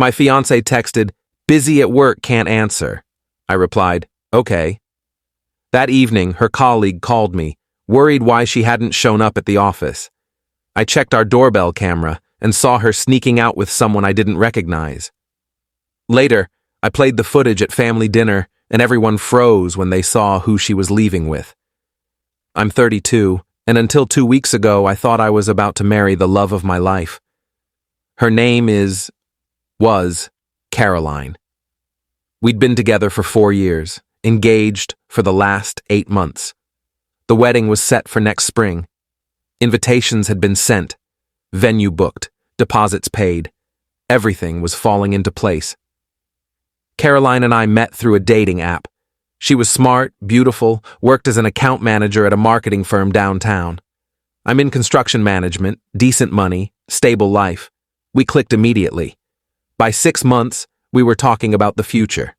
My fiancé texted, "Busy at work, can't answer." I replied, "Okay." That evening, her colleague called me, worried why she hadn't shown up at the office. I checked our doorbell camera and saw her sneaking out with someone I didn't recognize. Later, I played the footage at family dinner, and everyone froze when they saw who she was leaving with. I'm 32, and until 2 weeks ago, I thought I was about to marry the love of my life. Her name was Caroline. We'd been together for 4 years, engaged for the last 8 months. The wedding was set for next spring. Invitations had been sent, venue booked, deposits paid. Everything was falling into place. Caroline and I met through a dating app. She was smart, beautiful, worked as an account manager at a marketing firm downtown. I'm in construction management, decent money, stable life. We clicked immediately. By 6 months, we were talking about the future.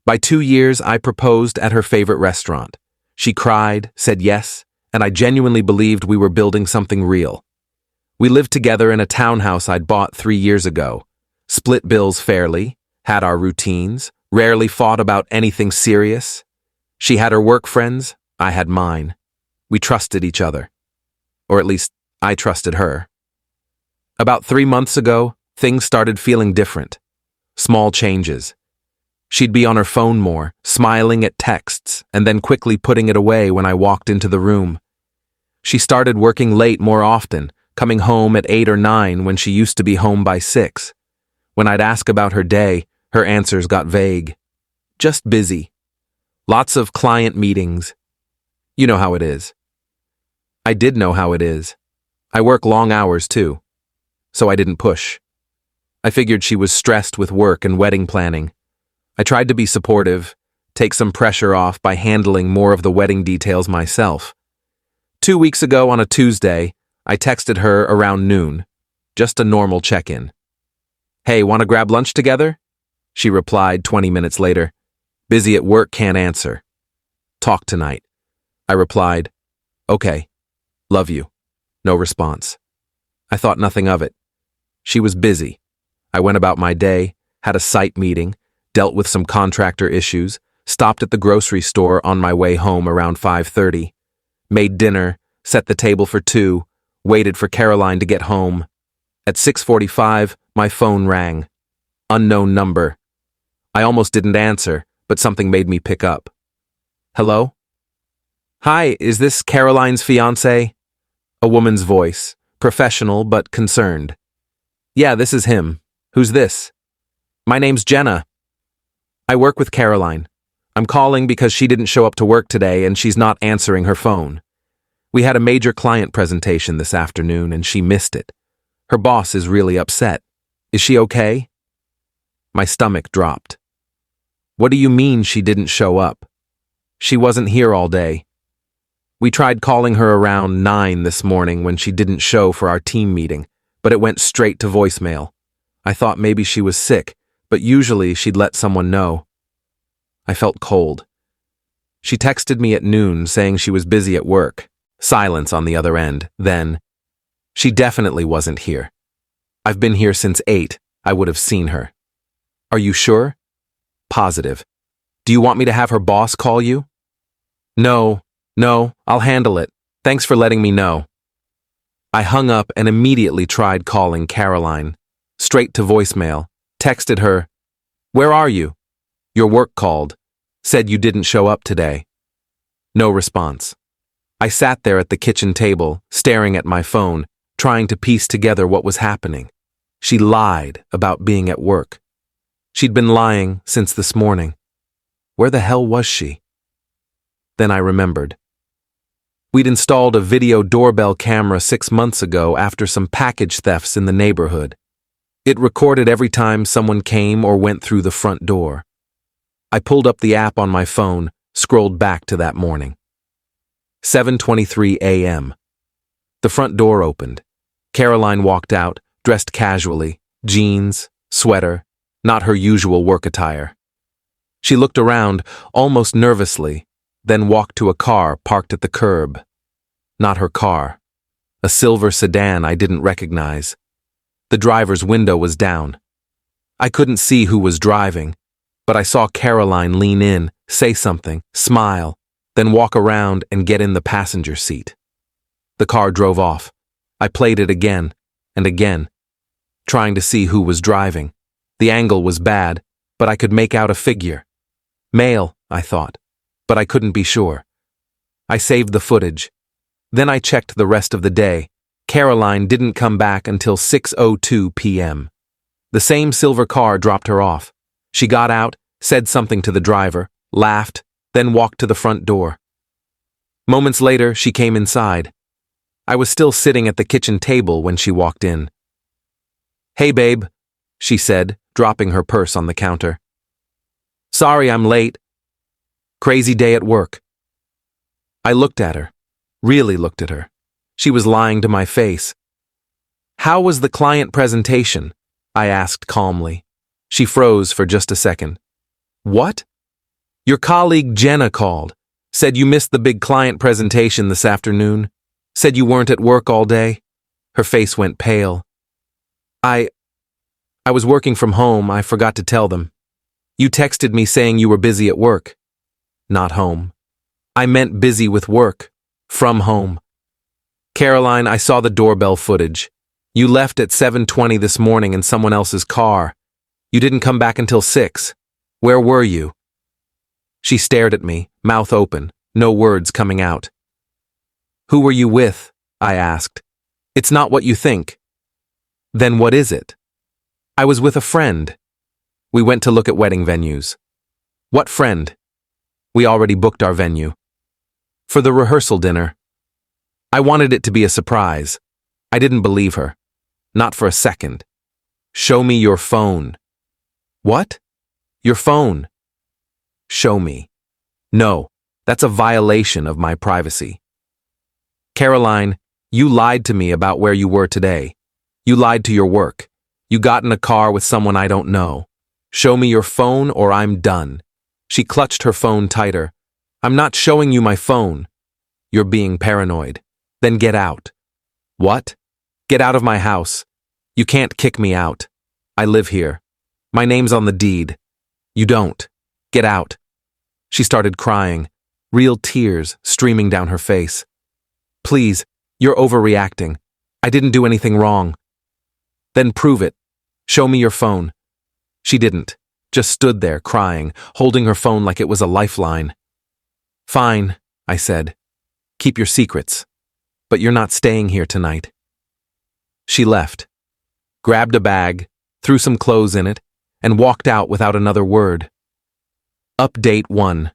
By 2 years, I proposed at her favorite restaurant. She cried, said yes, and I genuinely believed we were building something real. We lived together in a townhouse I'd bought 3 years ago, split bills fairly, had our routines, rarely fought about anything serious. She had her work friends, I had mine. We trusted each other. Or at least, I trusted her. About 3 months ago, things started feeling different. Small changes. She'd be on her phone more, smiling at texts, and then quickly putting it away when I walked into the room. She started working late more often, coming home at 8 or 9 when she used to be home by 6. When I'd ask about her day, her answers got vague. Just busy. Lots of client meetings. You know how it is. I did know how it is. I work long hours too. So I didn't push. I figured she was stressed with work and wedding planning. I tried to be supportive, take some pressure off by handling more of the wedding details myself. 2 weeks ago on a Tuesday, I texted her around noon. Just a normal check-in. "Hey, want to grab lunch together?" She replied 20 minutes later. "Busy at work, can't answer." "Talk tonight." I replied, "Okay. Love you." No response. I thought nothing of it. She was busy. I went about my day, had a site meeting, dealt with some contractor issues, stopped at the grocery store on my way home around 5:30, made dinner, set the table for 2, waited for Caroline to get home. At 6:45, my phone rang. Unknown number. I almost didn't answer, but something made me pick up. "Hello?" "Hi, is this Caroline's fiancé?" A woman's voice, professional but concerned. "Yeah, this is him. Who's this?" "My name's Jenna. I work with Caroline. I'm calling because she didn't show up to work today and she's not answering her phone. We had a major client presentation this afternoon and she missed it. Her boss is really upset. Is she okay?" My stomach dropped. "What do you mean she didn't show up?" "She wasn't here all day. We tried calling her around 9 this morning when she didn't show for our team meeting, but it went straight to voicemail. I thought maybe she was sick, but usually she'd let someone know." I felt cold. She texted me at noon saying she was busy at work. Silence on the other end. Then, "She definitely wasn't here. I've been here since 8. I would have seen her." "Are you sure?" "Positive. Do you want me to have her boss call you?" No, I'll handle it. Thanks for letting me know." I hung up and immediately tried calling Caroline. Straight to voicemail. Texted her, "Where are you? Your work called. Said you didn't show up today." No response. I sat there at the kitchen table, staring at my phone, trying to piece together what was happening. She lied about being at work. She'd been lying since this morning. Where the hell was she? Then I remembered. We'd installed a video doorbell camera 6 months ago after some package thefts in the neighborhood. It recorded every time someone came or went through the front door. I pulled up the app on my phone, scrolled back to that morning. 7:23 a.m. The front door opened. Caroline walked out, dressed casually, jeans, sweater, not her usual work attire. She looked around, almost nervously, then walked to a car parked at the curb. Not her car. A silver sedan I didn't recognize. The driver's window was down. I couldn't see who was driving, but I saw Caroline lean in, say something, smile, then walk around and get in the passenger seat. The car drove off. I played it again and again, trying to see who was driving. The angle was bad, but I could make out a figure. Male, I thought, but I couldn't be sure. I saved the footage. Then I checked the rest of the day. Caroline didn't come back until 6:02 p.m. The same silver car dropped her off. She got out, said something to the driver, laughed, then walked to the front door. Moments later, she came inside. I was still sitting at the kitchen table when she walked in. "Hey, babe," she said, dropping her purse on the counter. "Sorry I'm late. Crazy day at work." I looked at her, really looked at her. She was lying to my face. "How was the client presentation?" I asked calmly. She froze for just a second. "What?" "Your colleague Jenna called. Said you missed the big client presentation this afternoon. Said you weren't at work all day." Her face went pale. I was working from home. I forgot to tell them. You texted me saying you were busy at work." "Not home. I meant busy with work. From home." "Caroline, I saw the doorbell footage. You left at 7:20 this morning in someone else's car. You didn't come back until 6. Where were you?" She stared at me, mouth open, no words coming out. "Who were you with?" I asked. "It's not what you think." "Then what is it?" "I was with a friend. We went to look at wedding venues." "What friend?" "We already booked our venue." "For the rehearsal dinner." I wanted it to be a surprise. I didn't believe her. Not for a second. "Show me your phone." "What?" "Your phone." "Show me." "No, that's a violation of my privacy." "Caroline, you lied to me about where you were today. You lied to your work. You got in a car with someone I don't know. Show me your phone or I'm done." She clutched her phone tighter. "I'm not showing you my phone." "You're being paranoid. Then get out." "What?" "Get out of my house. You can't kick me out. I live here. My name's on the deed. You don't. Get out." She started crying, real tears streaming down her face. "Please, you're overreacting. I didn't do anything wrong." "Then prove it. Show me your phone." She didn't, just stood there crying, holding her phone like it was a lifeline. "Fine," I said. "Keep your secrets. But you're not staying here tonight." She left, grabbed a bag, threw some clothes in it, and walked out without another word. Update 1.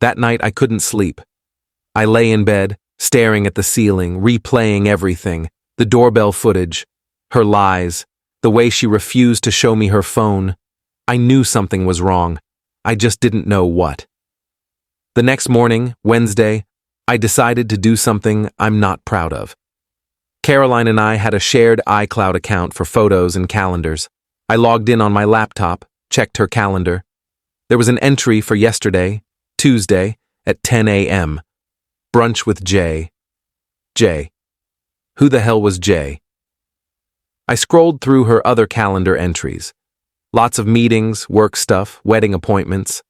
That night I couldn't sleep. I lay in bed, staring at the ceiling, replaying everything, the doorbell footage, her lies, the way she refused to show me her phone. I knew something was wrong. I just didn't know what. The next morning, Wednesday, I decided to do something I'm not proud of. Caroline and I had a shared iCloud account for photos and calendars. I logged in on my laptop, checked her calendar. There was an entry for yesterday, Tuesday, at 10 a.m. Brunch with Jay. Jay. Who the hell was Jay? I scrolled through her other calendar entries. Lots of meetings, work stuff, wedding appointments.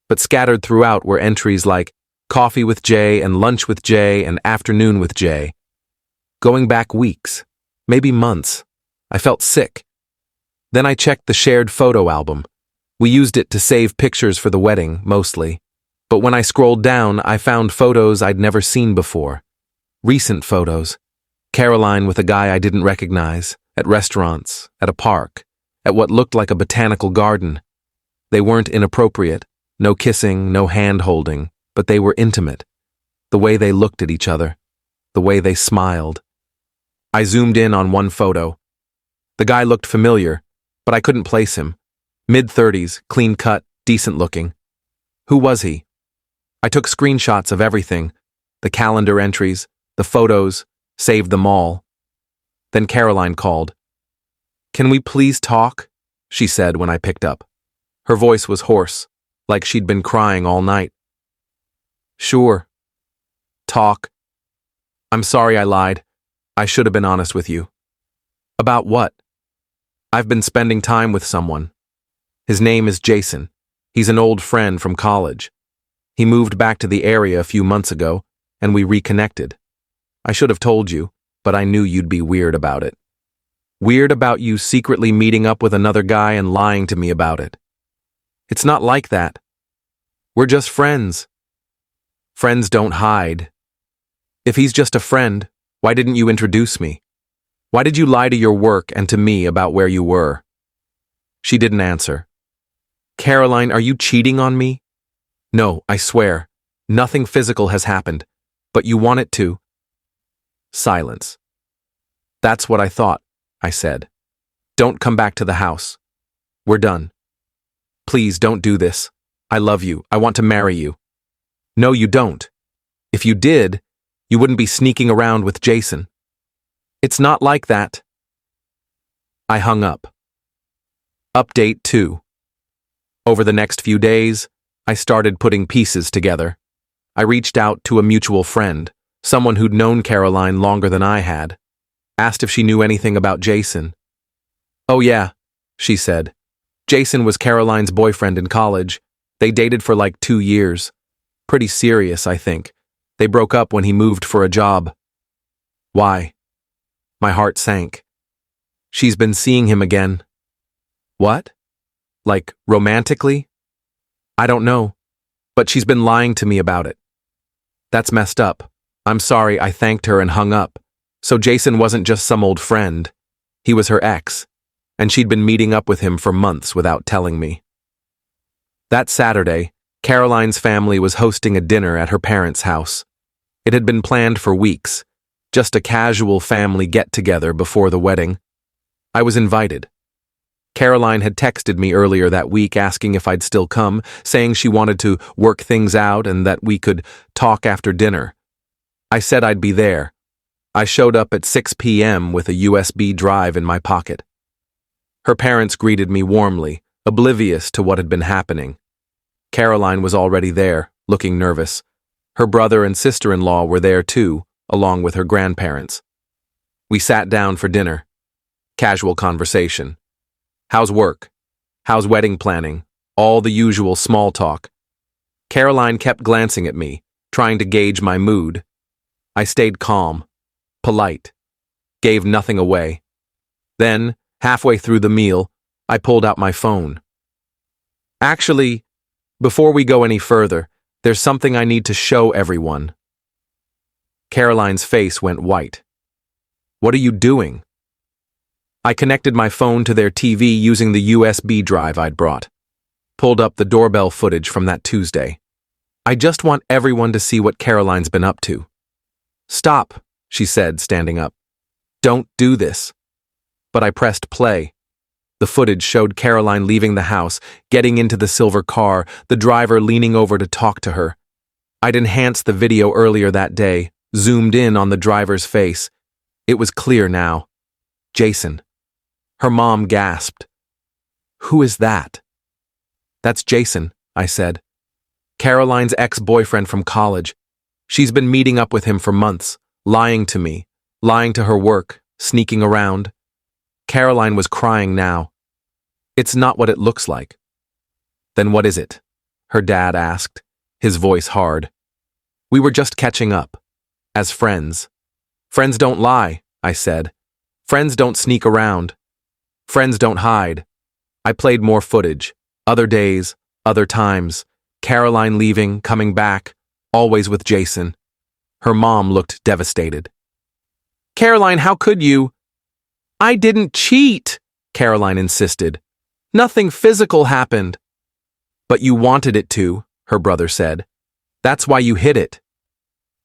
But scattered throughout were entries like coffee with Jay and lunch with Jay and afternoon with Jay. Going back weeks, maybe months. I felt sick. Then I checked the shared photo album. We used it to save pictures for the wedding, mostly. But when I scrolled down, I found photos I'd never seen before. Recent photos. Caroline with a guy I didn't recognize, at restaurants, at a park, at what looked like a botanical garden. They weren't inappropriate, no kissing, no hand-holding, but they were intimate. The way they looked at each other, the way they smiled. I zoomed in on one photo. The guy looked familiar, but I couldn't place him. Mid-30s, clean-cut, decent-looking. Who was he? I took screenshots of everything, the calendar entries, the photos, saved them all. Then Caroline called. "Can we please talk?" she said when I picked up. Her voice was hoarse, like she'd been crying all night. "Sure. Talk. I'm sorry I lied. I should have been honest with you." "About what?" I've been spending time with someone. His name is Jason. He's an old friend from college. He moved back to the area a few months ago, and we reconnected. I should have told you, but I knew you'd be weird about it. Weird about you secretly meeting up with another guy and lying to me about it. It's not like that. We're just friends. Friends don't hide. If he's just a friend, why didn't you introduce me? Why did you lie to your work and to me about where you were? She didn't answer. Caroline, are you cheating on me? No, I swear. Nothing physical has happened, but you want it to. Silence. That's what I thought, I said. Don't come back to the house. We're done. Please don't do this. I love you. I want to marry you. No, you don't. If you did, you wouldn't be sneaking around with Jason. It's not like that. I hung up. Update 2. Over the next few days, I started putting pieces together. I reached out to a mutual friend, someone who'd known Caroline longer than I had. Asked if she knew anything about Jason. Oh yeah, she said. Jason was Caroline's boyfriend in college. They dated for like 2 years. Pretty serious, I think. They broke up when he moved for a job. Why? My heart sank. She's been seeing him again. What? Like, romantically? I don't know, but she's been lying to me about it. That's messed up. I'm sorry, I thanked her and hung up. So Jason wasn't just some old friend. He was her ex, and she'd been meeting up with him for months without telling me. That Saturday, Caroline's family was hosting a dinner at her parents' house. It had been planned for weeks, just a casual family get-together before the wedding. I was invited. Caroline had texted me earlier that week asking if I'd still come, saying she wanted to work things out and that we could talk after dinner. I said I'd be there. I showed up at 6 p.m. with a USB drive in my pocket. Her parents greeted me warmly, oblivious to what had been happening. Caroline was already there, looking nervous. Her brother and sister-in-law were there too, along with her grandparents. We sat down for dinner. Casual conversation. How's work? How's wedding planning? All the usual small talk. Caroline kept glancing at me, trying to gauge my mood. I stayed calm, polite, gave nothing away. Then, halfway through the meal, I pulled out my phone. Actually, before we go any further, there's something I need to show everyone. Caroline's face went white. What are you doing? I connected my phone to their TV using the USB drive I'd brought. Pulled up the doorbell footage from that Tuesday. I just want everyone to see what Caroline's been up to. Stop, she said, standing up. Don't do this. But I pressed play. The footage showed Caroline leaving the house, getting into the silver car, the driver leaning over to talk to her. I'd enhanced the video earlier that day, zoomed in on the driver's face. It was clear now. Jason. Her mom gasped. Who is that? That's Jason, I said. Caroline's ex-boyfriend from college. She's been meeting up with him for months, lying to me, lying to her work, sneaking around. Caroline was crying now. It's not what it looks like. Then what is it? Her dad asked, his voice hard. We were just catching up. As friends. Friends don't lie, I said. Friends don't sneak around. Friends don't hide. I played more footage. Other days, other times. Caroline leaving, coming back, always with Jason. Her mom looked devastated. Caroline, how could you? I didn't cheat, Caroline insisted. Nothing physical happened. But you wanted it to, her brother said. That's why you hid it.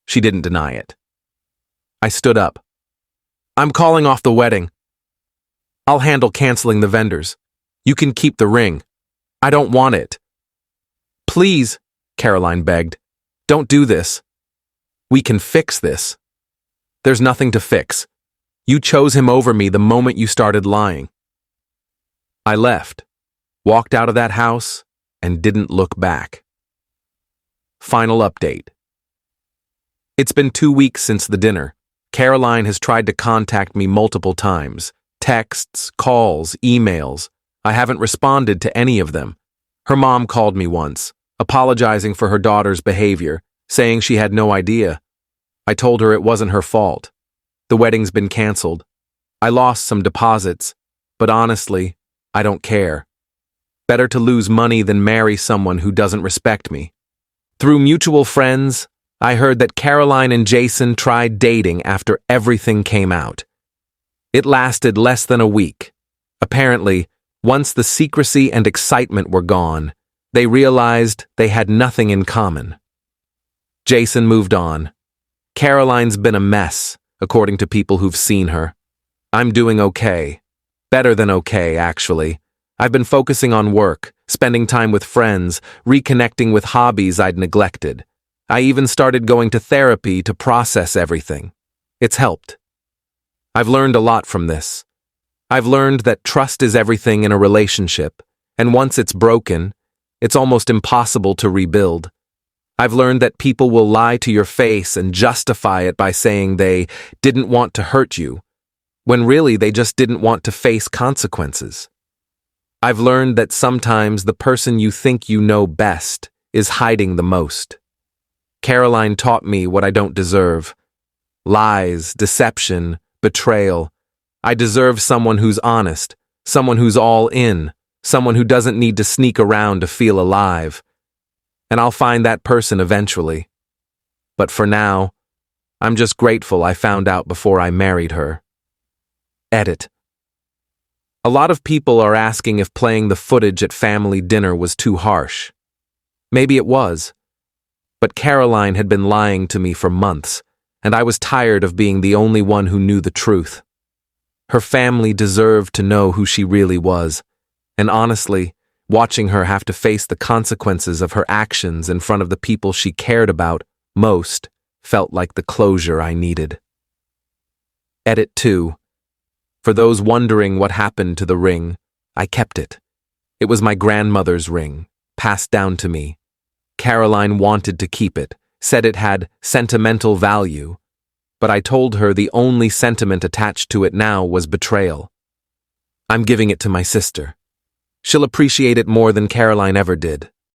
She didn't deny it. I stood up. I'm calling off the wedding. I'll handle canceling the vendors. You can keep the ring. I don't want it. Please, Caroline begged. Don't do this. We can fix this. There's nothing to fix. You chose him over me the moment you started lying. I left, walked out of that house, and didn't look back. Final update. It's been 2 weeks since the dinner. Caroline has tried to contact me multiple times. Texts, calls, emails. I haven't responded to any of them. Her mom called me once, apologizing for her daughter's behavior, saying she had no idea. I told her it wasn't her fault. The wedding's been canceled. I lost some deposits, but honestly, I don't care. Better to lose money than marry someone who doesn't respect me. Through mutual friends, I heard that Caroline and Jason tried dating after everything came out. It lasted less than a week. Apparently, once the secrecy and excitement were gone, they realized they had nothing in common. Jason moved on. Caroline's been a mess, according to people who've seen her. I'm doing okay. Better than okay, actually. I've been focusing on work, spending time with friends, reconnecting with hobbies I'd neglected. I even started going to therapy to process everything. It's helped. I've learned a lot from this. I've learned that trust is everything in a relationship, and once it's broken, it's almost impossible to rebuild. I've learned that people will lie to your face and justify it by saying they didn't want to hurt you, when really they just didn't want to face consequences. I've learned that sometimes the person you think you know best is hiding the most. Caroline taught me what I don't deserve. Lies, deception, betrayal. I deserve someone who's honest, someone who's all in, someone who doesn't need to sneak around to feel alive. And I'll find that person eventually. But for now, I'm just grateful I found out before I married her. Edit. A lot of people are asking if playing the footage at family dinner was too harsh. Maybe it was. But Caroline had been lying to me for months, and I was tired of being the only one who knew the truth. Her family deserved to know who she really was, and honestly, watching her have to face the consequences of her actions in front of the people she cared about most felt like the closure I needed. Edit 2. For those wondering what happened to the ring, I kept it. It was my grandmother's ring, passed down to me. Caroline wanted to keep it, said it had sentimental value, but I told her the only sentiment attached to it now was betrayal. I'm giving it to my sister. She'll appreciate it more than Caroline ever did.